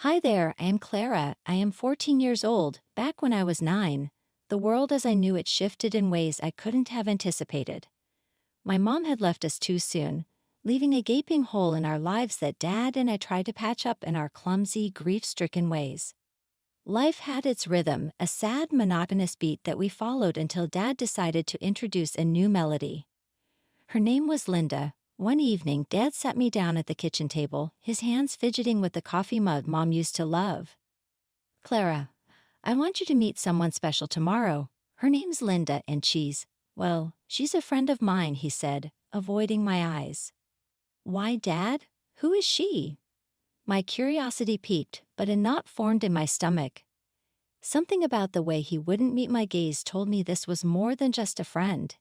Hi there, I am Clara. I am 14 years old. Back when I was 9, the world as I knew it shifted in ways I couldn't have anticipated. My mom had left us too soon, leaving a gaping hole in our lives that Dad and I tried to patch up in our clumsy, grief-stricken ways. Life had its rhythm, a sad, monotonous beat that we followed until Dad decided to introduce a new melody. Her name was Linda. One evening, Dad sat me down at the kitchen table, his hands fidgeting with the coffee mug Mom used to love. Clara, I want you to meet someone special tomorrow. Her name's Linda and she's a friend of mine, he said, avoiding my eyes. Why, Dad? Who is she? My curiosity piqued, but a knot formed in my stomach. Something about the way he wouldn't meet my gaze told me this was more than just a friend.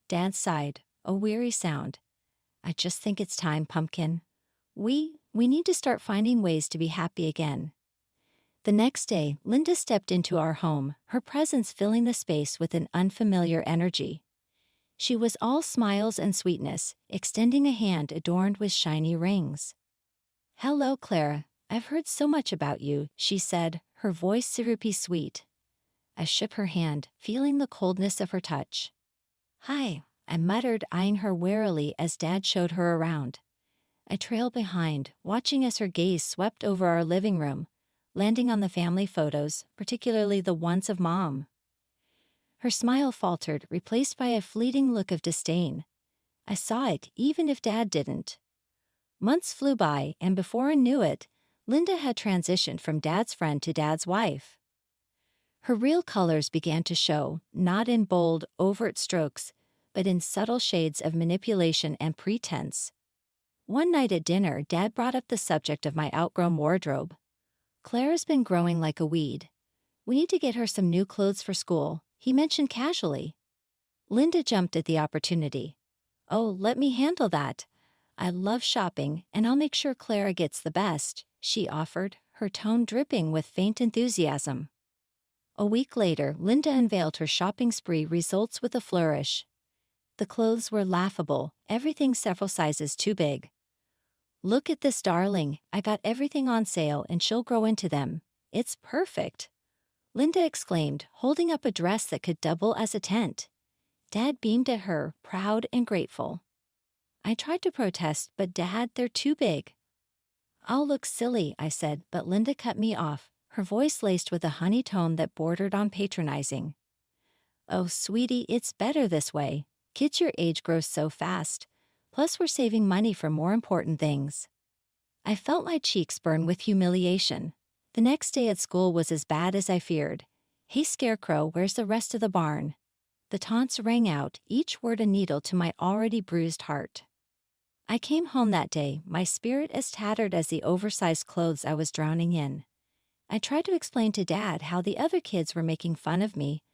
Dad sighed, a weary sound. I just think it's time, Pumpkin. We need to start finding ways to be happy again. The next day, Linda stepped into our home, her presence filling the space with an unfamiliar energy. She was all smiles and sweetness, extending a hand adorned with shiny rings. Hello, Clara. I've heard so much about you, she said, her voice syrupy sweet. I shook her hand, feeling the coldness of her touch. Hi, I muttered, eyeing her warily as Dad showed her around. I trailed behind, watching as her gaze swept over our living room, landing on the family photos, particularly the ones of Mom. Her smile faltered, replaced by a fleeting look of disdain. I saw it, even if Dad didn't. Months flew by, and before I knew it, Linda had transitioned from Dad's friend to Dad's wife. Her real colors began to show, not in bold, overt strokes, but in subtle shades of manipulation and pretense. One night at dinner, Dad brought up the subject of my outgrown wardrobe. Clara's been growing like a weed. We need to get her some new clothes for school, he mentioned casually. Linda jumped at the opportunity. Oh, let me handle that. I love shopping, and I'll make sure Clara gets the best, she offered, her tone dripping with faint enthusiasm. A week later, Linda unveiled her shopping spree results with a flourish. The clothes were laughable, everything several sizes too big. Look at this, darling. I got everything on sale and she'll grow into them. It's perfect. Linda exclaimed, holding up a dress that could double as a tent. Dad beamed at her, proud and grateful. I tried to protest, but Dad, they're too big. I'll look silly, I said, but Linda cut me off, her voice laced with a honey tone that bordered on patronizing. Oh, sweetie, it's better this way. Kids your age grow so fast. Plus, we're saving money for more important things. I felt my cheeks burn with humiliation. The next day at school was as bad as I feared. Hey, Scarecrow, where's the rest of the barn? The taunts rang out, each word a needle to my already bruised heart. I came home that day, my spirit as tattered as the oversized clothes I was drowning in. I tried to explain to Dad how the other kids were making fun of me,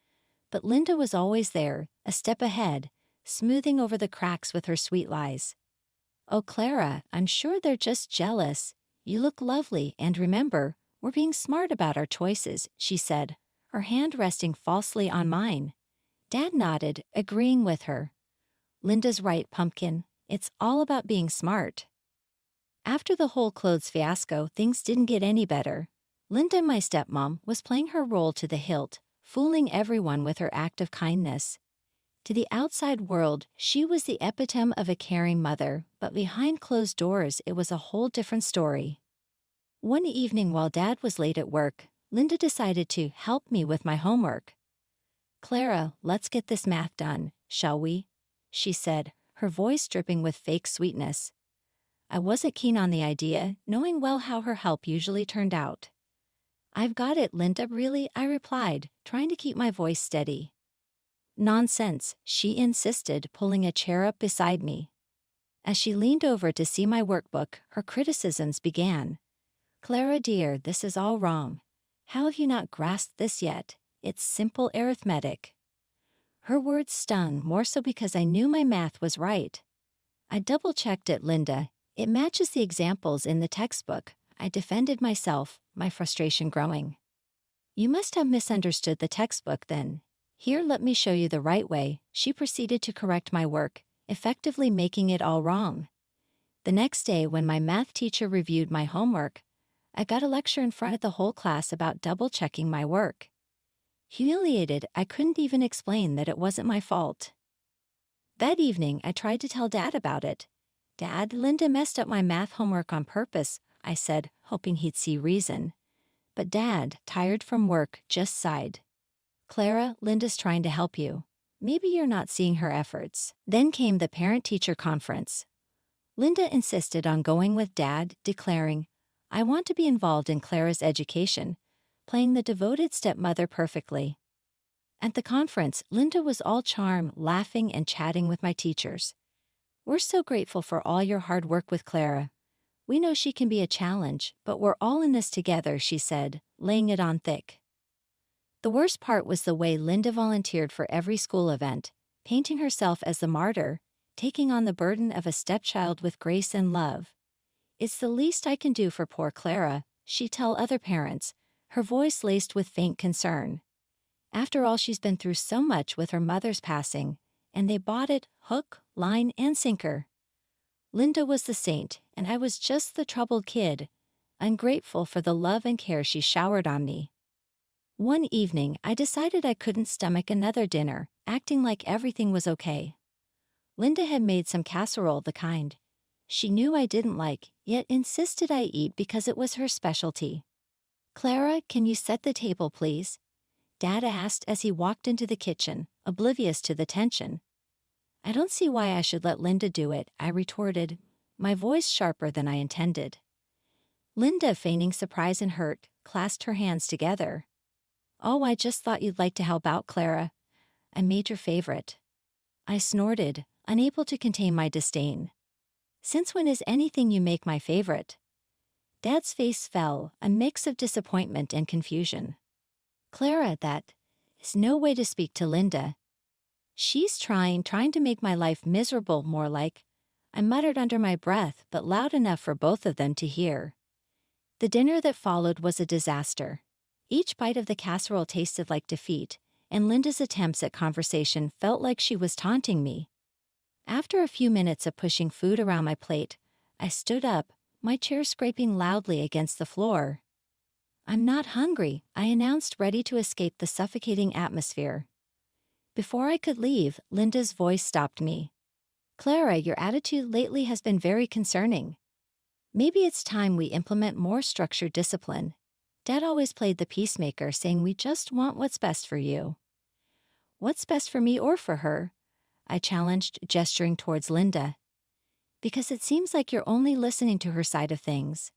but Linda was always there, a step ahead, smoothing over the cracks with her sweet lies. Oh, Clara, I'm sure they're just jealous. You look lovely, and remember, we're being smart about our choices, she said, her hand resting falsely on mine. Dad nodded, agreeing with her. Linda's right, Pumpkin. It's all about being smart. After the whole clothes fiasco, things didn't get any better. Linda, my stepmom, was playing her role to the hilt, fooling everyone with her act of kindness. To the outside world, she was the epitome of a caring mother, but behind closed doors it was a whole different story. One evening while Dad was late at work, Linda decided to help me with my homework. Clara, let's get this math done, shall we? She said, her voice dripping with fake sweetness. I wasn't keen on the idea, knowing well how her help usually turned out. I've got it, Linda, really, I replied, trying to keep my voice steady. Nonsense, she insisted, pulling a chair up beside me. As she leaned over to see my workbook, her criticisms began. Clara dear, this is all wrong. How have you not grasped this yet? It's simple arithmetic. Her words stung, more so because I knew my math was right. I double-checked it, Linda. It matches the examples in the textbook. I defended myself, my frustration growing. You must have misunderstood the textbook then. Here, let me show you the right way. She proceeded to correct my work, effectively making it all wrong. The next day, when my math teacher reviewed my homework, I got a lecture in front of the whole class about double-checking my work. Humiliated, I couldn't even explain that it wasn't my fault. That evening, I tried to tell Dad about it. "Dad, Linda messed up my math homework on purpose," I said, hoping he'd see reason. But Dad, tired from work, just sighed. "Clara, Linda's trying to help you. Maybe you're not seeing her efforts." Then came the parent-teacher conference. Linda insisted on going with Dad, declaring, "I want to be involved in Clara's education," playing the devoted stepmother perfectly. At the conference, Linda was all charm, laughing and chatting with my teachers. "We're so grateful for all your hard work with Clara. We know she can be a challenge, but we're all in this together," she said, laying it on thick. The worst part was the way Linda volunteered for every school event, painting herself as the martyr, taking on the burden of a stepchild with grace and love. "It's the least I can do for poor Clara," she'd tell other parents, her voice laced with faint concern. "After all, she's been through so much with her mother's passing, and they bought it hook, line, and sinker." Linda was the saint, and I was just the troubled kid, ungrateful for the love and care she showered on me. One evening, I decided I couldn't stomach another dinner, acting like everything was okay. Linda had made some casserole, the kind she knew I didn't like, yet insisted I eat because it was her specialty. "Clara, can you set the table, please?" Dad asked as he walked into the kitchen, oblivious to the tension. "I don't see why I should let Linda do it," I retorted, my voice sharper than I intended. Linda, feigning surprise and hurt, clasped her hands together. "Oh, I just thought you'd like to help out, Clara. I made your favorite." I snorted, unable to contain my disdain. "Since when is anything you make my favorite?" Dad's face fell, a mix of disappointment and confusion. "Clara, that is no way to speak to Linda. She's trying to make my life miserable, more like," I muttered under my breath, but loud enough for both of them to hear. The dinner that followed was a disaster. Each bite of the casserole tasted like defeat, and Linda's attempts at conversation felt like she was taunting me. After a few minutes of pushing food around my plate, I stood up, my chair scraping loudly against the floor. "I'm not hungry," I announced, ready to escape the suffocating atmosphere. Before I could leave, Linda's voice stopped me. "Clara, your attitude lately has been very concerning. Maybe it's time we implement more structured discipline. Dad always played the peacemaker, saying we just want what's best for you." "What's best for me or for her?" I challenged, gesturing towards Linda. "Because it seems like you're only listening to her side of things."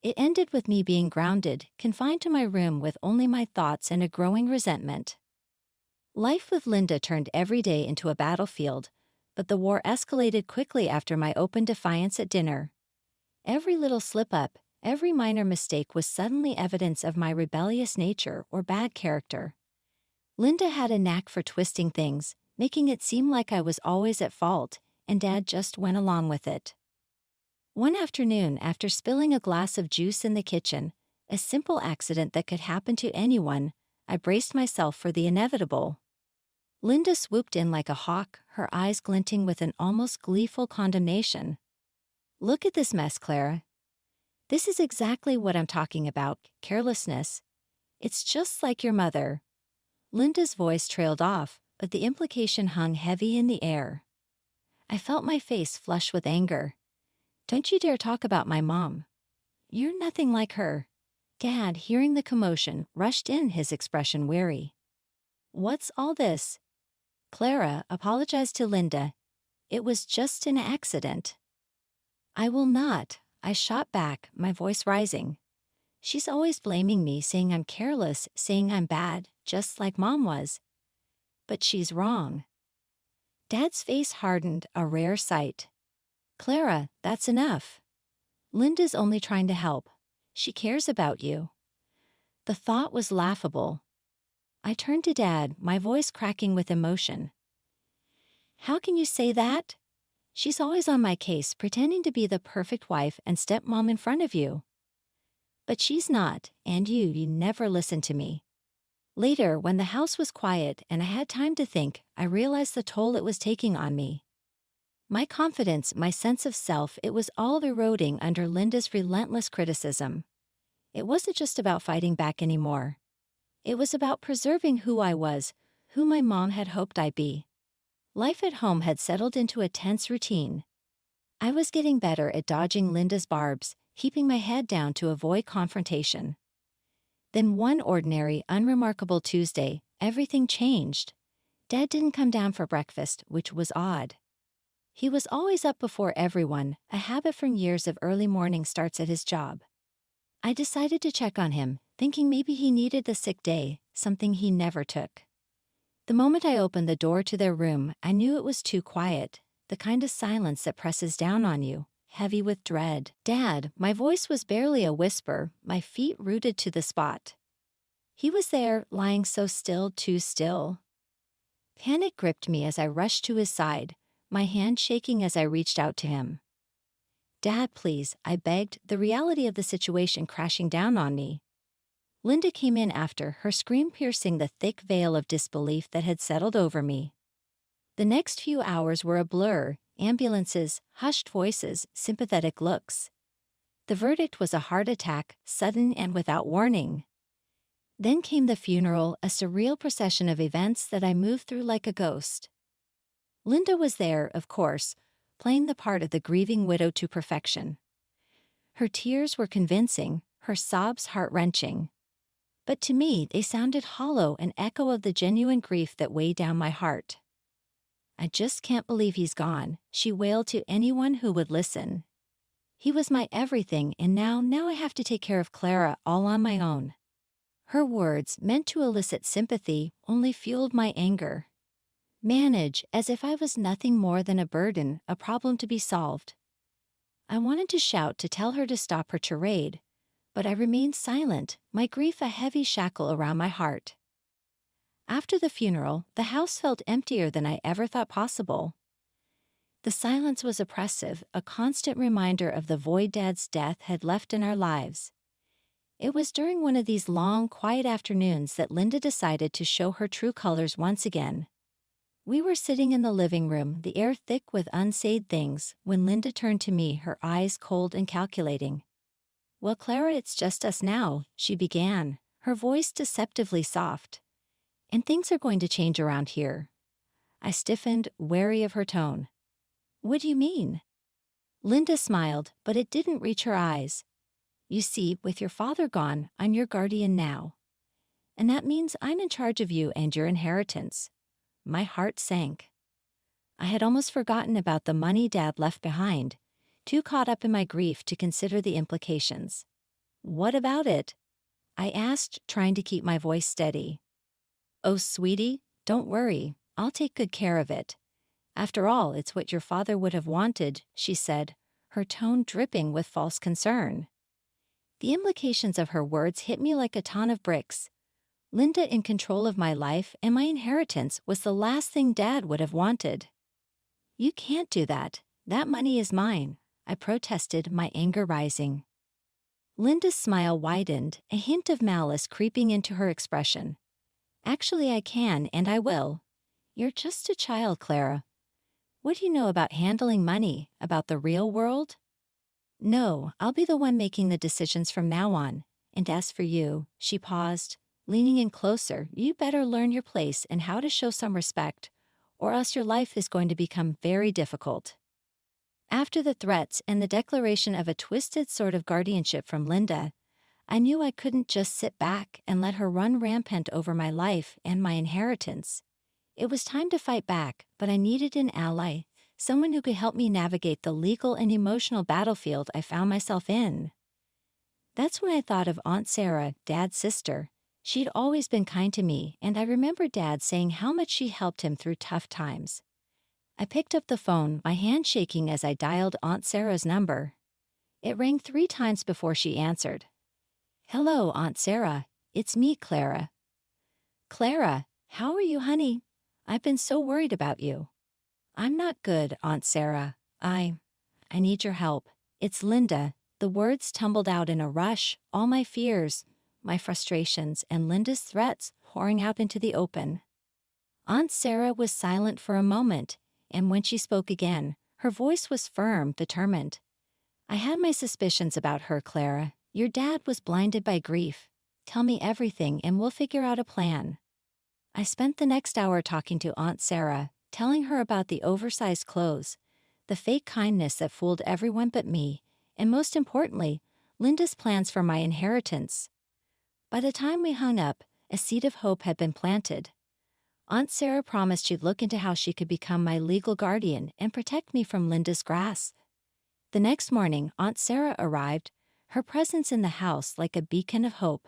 It ended with me being grounded, confined to my room with only my thoughts and a growing resentment. Life with Linda turned every day into a battlefield, but the war escalated quickly after my open defiance at dinner. Every little slip-up, every minor mistake was suddenly evidence of my rebellious nature or bad character. Linda had a knack for twisting things, making it seem like I was always at fault, and Dad just went along with it. One afternoon, after spilling a glass of juice in the kitchen, a simple accident that could happen to anyone, I braced myself for the inevitable. Linda swooped in like a hawk, her eyes glinting with an almost gleeful condemnation. "Look at this mess, Clara. This is exactly what I'm talking about, carelessness. It's just like your mother." Linda's voice trailed off, but the implication hung heavy in the air. I felt my face flush with anger. "Don't you dare talk about my mom. You're nothing like her." Dad, hearing the commotion, rushed in, his expression weary. "What's all this?" "Clara, apologize to Linda. It was just an accident." "I will not," I shot back, my voice rising. "She's always blaming me, saying I'm careless, saying I'm bad, just like Mom was. But she's wrong." Dad's face hardened, a rare sight. "Clara, that's enough. Linda's only trying to help. She cares about you." The thought was laughable. I turned to Dad, my voice cracking with emotion. "How can you say that? She's always on my case, pretending to be the perfect wife and stepmom in front of you." "But she's not, and you never listen to me." Later, when the house was quiet and I had time to think, I realized the toll it was taking on me. My confidence, my sense of self, it was all eroding under Linda's relentless criticism. It wasn't just about fighting back anymore. It was about preserving who I was, who my mom had hoped I'd be. Life at home had settled into a tense routine. I was getting better at dodging Linda's barbs, keeping my head down to avoid confrontation. Then one ordinary, unremarkable Tuesday, everything changed. Dad didn't come down for breakfast, which was odd. He was always up before everyone, a habit from years of early morning starts at his job. I decided to check on him, thinking maybe he needed a sick day, something he never took. The moment I opened the door to their room, I knew it was too quiet, the kind of silence that presses down on you, heavy with dread. "Dad," my voice was barely a whisper, my feet rooted to the spot. He was there, lying so still, too still. Panic gripped me as I rushed to his side, my hand shaking as I reached out to him. "Dad, please," I begged, the reality of the situation crashing down on me. Linda came in after, her scream piercing the thick veil of disbelief that had settled over me. The next few hours were a blur, ambulances, hushed voices, sympathetic looks. The verdict was a heart attack, sudden and without warning. Then came the funeral, a surreal procession of events that I moved through like a ghost. Linda was there, of course, playing the part of the grieving widow to perfection. Her tears were convincing, her sobs heart-wrenching. But to me, they sounded hollow, an echo of the genuine grief that weighed down my heart. "I just can't believe he's gone," she wailed to anyone who would listen. "He was my everything, and now I have to take care of Clara all on my own." Her words, meant to elicit sympathy, only fueled my anger. Manage, as if I was nothing more than a burden, a problem to be solved. I wanted to shout to tell her to stop her tirade, but I remained silent, my grief a heavy shackle around my heart. After the funeral, the house felt emptier than I ever thought possible. The silence was oppressive, a constant reminder of the void Dad's death had left in our lives. It was during one of these long, quiet afternoons that Linda decided to show her true colors once again. We were sitting in the living room, the air thick with unsaid things, when Linda turned to me, her eyes cold and calculating. "Well, Clara, it's just us now," she began, her voice deceptively soft. "And things are going to change around here." I stiffened, wary of her tone. "What do you mean?" Linda smiled, but it didn't reach her eyes. "You see, with your father gone, I'm your guardian now. And that means I'm in charge of you and your inheritance." My heart sank. I had almost forgotten about the money Dad left behind, too caught up in my grief to consider the implications. "What about it?" I asked, trying to keep my voice steady. "Oh, sweetie, don't worry. I'll take good care of it. After all, it's what your father would have wanted," she said, her tone dripping with false concern. The implications of her words hit me like a ton of bricks. Linda in control of my life and my inheritance was the last thing Dad would have wanted. "You can't do that. That money is mine," I protested, my anger rising. Linda's smile widened, a hint of malice creeping into her expression. "Actually, I can, and I will. You're just a child, Clara. What do you know about handling money, about the real world?" "No, I'll be the one making the decisions from now on. And as for you," she paused, leaning in closer, "you better learn your place and how to show some respect, or else your life is going to become very difficult." After the threats and the declaration of a twisted sort of guardianship from Linda, I knew I couldn't just sit back and let her run rampant over my life and my inheritance. It was time to fight back, but I needed an ally, someone who could help me navigate the legal and emotional battlefield I found myself in. That's when I thought of Aunt Sarah, Dad's sister. She'd always been kind to me, and I remember Dad saying how much she helped him through tough times. I picked up the phone, my hand shaking as I dialed Aunt Sarah's number. It rang 3 times before she answered. "Hello, Aunt Sarah. It's me, Clara." "Clara, how are you, honey? I've been so worried about you." "I'm not good, Aunt Sarah. I need your help. It's Linda." The words tumbled out in a rush, all my fears, my frustrations, and Linda's threats pouring out into the open. Aunt Sarah was silent for a moment, and when she spoke again, her voice was firm, determined. "I had my suspicions about her, Clara. Your dad was blinded by grief. Tell me everything and we'll figure out a plan. I spent the next hour talking to Aunt Sarah, telling her about the oversized clothes, the fake kindness that fooled everyone but me, and most importantly, Linda's plans for my inheritance. By the time we hung up, a seed of hope had been planted. Aunt Sarah promised she'd look into how she could become my legal guardian and protect me from Linda's grasp. The next morning, Aunt Sarah arrived, her presence in the house like a beacon of hope.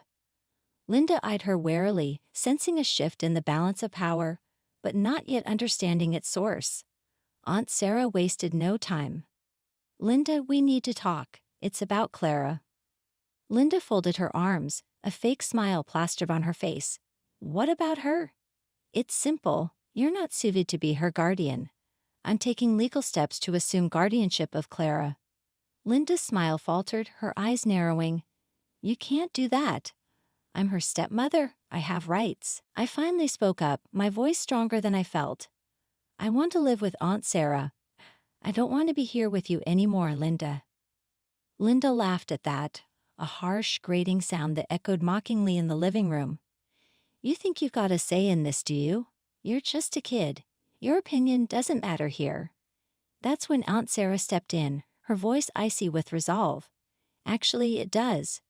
Linda eyed her warily, sensing a shift in the balance of power, but not yet understanding its source. Aunt Sarah wasted no time. "Linda, we need to talk. It's about Clara." Linda folded her arms, a fake smile plastered on her face. "What about her?" "It's simple. You're not suited to be her guardian. I'm taking legal steps to assume guardianship of Clara." Linda's smile faltered, her eyes narrowing. "You can't do that. I'm her stepmother. I have rights." I finally spoke up, my voice stronger than I felt. "I want to live with Aunt Sarah. I don't want to be here with you anymore, Linda." Linda laughed at that, a harsh, grating sound that echoed mockingly in the living room. "You think you've got a say in this, do you? You're just a kid. Your opinion doesn't matter here." That's when Aunt Sarah stepped in, her voice icy with resolve. "Actually, it does.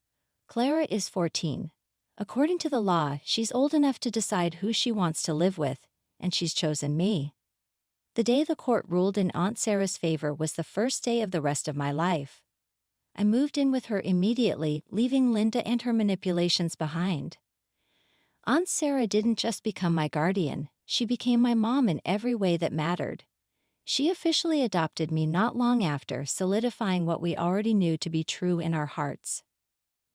Clara is 14. According to the law, she's old enough to decide who she wants to live with, and she's chosen me." The day the court ruled in Aunt Sarah's favor was the first day of the rest of my life. I moved in with her immediately, leaving Linda and her manipulations behind. Aunt Sarah didn't just become my guardian, she became my mom in every way that mattered. She officially adopted me not long after, solidifying what we already knew to be true in our hearts.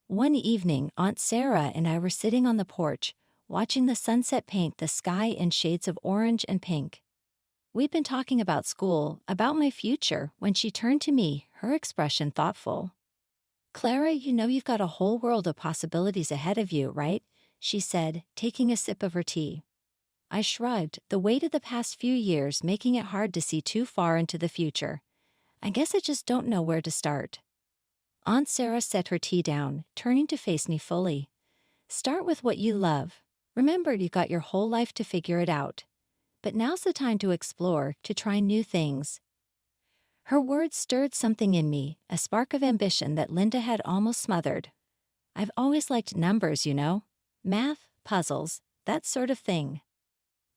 One evening, Aunt Sarah and I were sitting on the porch, watching the sunset paint the sky in shades of orange and pink. We'd been talking about school, about my future, when she turned to me, her expression thoughtful. "Clara, you know you've got a whole world of possibilities ahead of you, right?" she said, taking a sip of her tea. I shrugged, the weight of the past few years making it hard to see too far into the future. "I guess I just don't know where to start." Aunt Sarah set her tea down, turning to face me fully. "Start with what you love. Remember, you've got your whole life to figure it out. But now's the time to explore, to try new things." Her words stirred something in me, a spark of ambition that Linda had almost smothered. I've always liked numbers, you know. Math, puzzles, that sort of thing.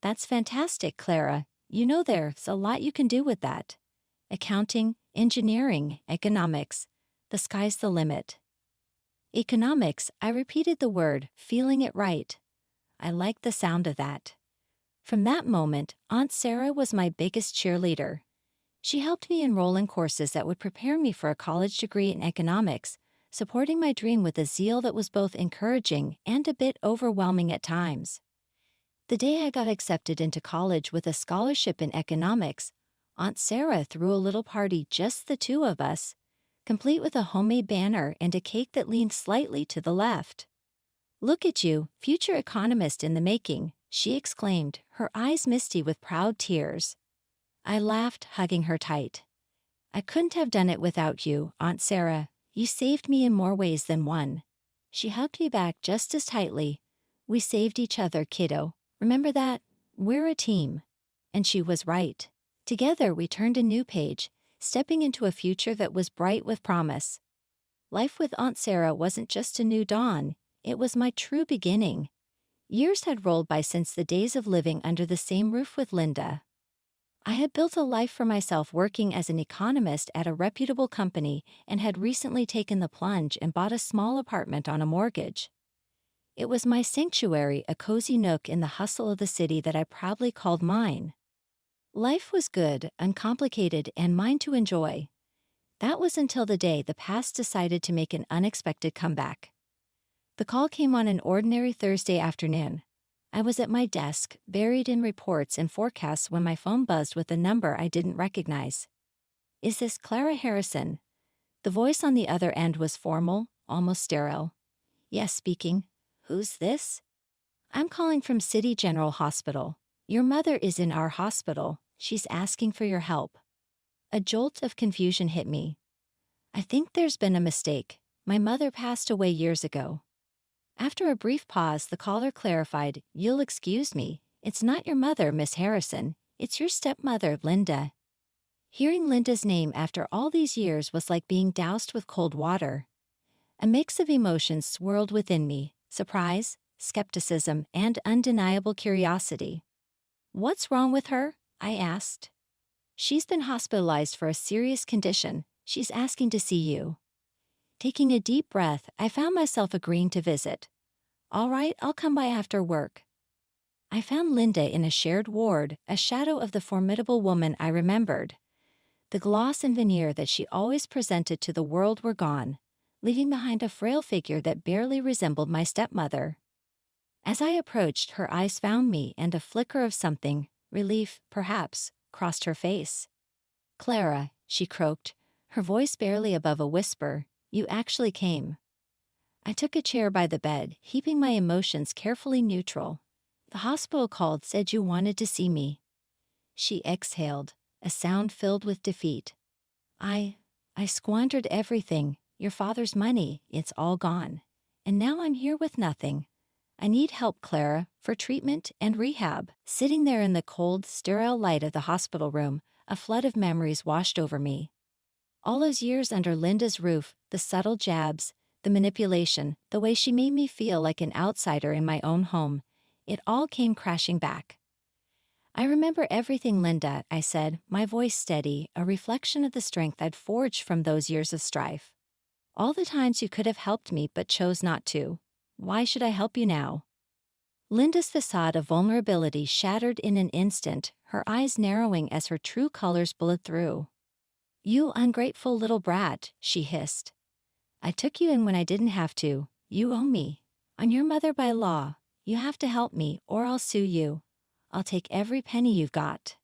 "That's fantastic, Clara. You know there's a lot you can do with that. Accounting, engineering, economics. The sky's the limit." Economics, I repeated the word, feeling it right. I liked the sound of that. From that moment, Aunt Sarah was my biggest cheerleader. She helped me enroll in courses that would prepare me for a college degree in economics, supporting my dream with a zeal that was both encouraging and a bit overwhelming at times. The day I got accepted into college with a scholarship in economics, Aunt Sarah threw a little party, just the two of us, complete with a homemade banner and a cake that leaned slightly to the left. "Look at you, future economist in the making," she exclaimed, her eyes misty with proud tears. I laughed, hugging her tight. "I couldn't have done it without you, Aunt Sarah. You saved me in more ways than one." She hugged me back just as tightly. "We saved each other, kiddo. Remember that? We're a team." And she was right. Together we turned a new page, stepping into a future that was bright with promise. Life with Aunt Sarah wasn't just a new dawn, it was my true beginning. Years had rolled by since the days of living under the same roof with Linda. I had built a life for myself working as an economist at a reputable company and had recently taken the plunge and bought a small apartment on a mortgage. It was my sanctuary, a cozy nook in the hustle of the city that I proudly called mine. Life was good, uncomplicated, and mine to enjoy. That was until the day the past decided to make an unexpected comeback. The call came on an ordinary Thursday afternoon. I was at my desk, buried in reports and forecasts when my phone buzzed with a number I didn't recognize. "Is this Clara Harrison?" The voice on the other end was formal, almost sterile. "Yes, speaking. Who's this?" "I'm calling from City General Hospital. Your mother is in our hospital. She's asking for your help." A jolt of confusion hit me. "I think there's been a mistake. My mother passed away years ago. After a brief pause, the caller clarified, "You'll excuse me. It's not your mother, Miss Harrison. It's your stepmother, Linda." Hearing Linda's name after all these years was like being doused with cold water. A mix of emotions swirled within me: surprise, skepticism, and undeniable curiosity. "What's wrong with her?" I asked. "She's been hospitalized for a serious condition. She's asking to see you." Taking a deep breath, I found myself agreeing to visit. "All right, I'll come by after work." I found Linda in a shared ward, a shadow of the formidable woman I remembered. The gloss and veneer that she always presented to the world were gone, leaving behind a frail figure that barely resembled my stepmother. As I approached, her eyes found me, and a flicker of something, relief, perhaps, crossed her face. "Clara," she croaked, her voice barely above a whisper, "you actually came." I took a chair by the bed, keeping my emotions carefully neutral. "The hospital called, said you wanted to see me." She exhaled, a sound filled with defeat. I squandered everything, your father's money, it's all gone. And now I'm here with nothing. I need help, Clara, for treatment and rehab." Sitting there in the cold, sterile light of the hospital room, a flood of memories washed over me. All those years under Linda's roof, the subtle jabs, the manipulation, the way she made me feel like an outsider in my own home, it all came crashing back. "I remember everything, Linda," I said, my voice steady, a reflection of the strength I'd forged from those years of strife. "All the times you could have helped me but chose not to. Why should I help you now?" Linda's facade of vulnerability shattered in an instant, her eyes narrowing as her true colors bled through. "You ungrateful little brat," she hissed. "I took you in when I didn't have to. You owe me. I'm your mother by law. You have to help me, or I'll sue you. I'll take every penny you've got."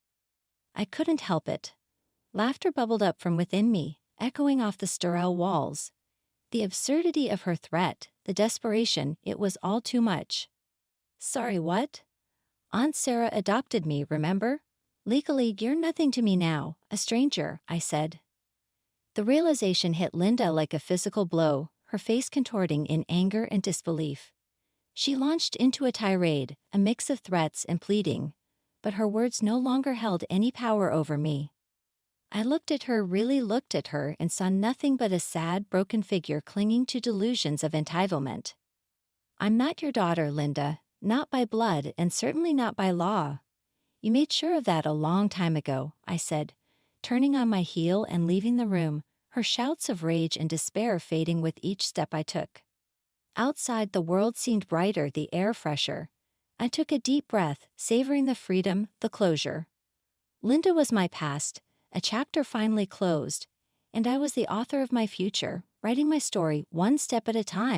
I couldn't help it. Laughter bubbled up from within me, echoing off the sterile walls. The absurdity of her threat, the desperation, it was all too much. "Sorry, what?" "Aunt Sarah adopted me, remember? Legally, you're nothing to me now, a stranger," I said. The realization hit Linda like a physical blow, her face contorting in anger and disbelief. She launched into a tirade, a mix of threats and pleading, but her words no longer held any power over me. I looked at her, really looked at her, and saw nothing but a sad, broken figure clinging to delusions of entitlement. "I'm not your daughter, Linda, not by blood and certainly not by law. You made sure of that a long time ago," I said, turning on my heel and leaving the room, her shouts of rage and despair fading with each step I took. Outside, the world seemed brighter, the air fresher. I took a deep breath, savoring the freedom, the closure. Linda was my past, a chapter finally closed, and I was the author of my future, writing my story one step at a time.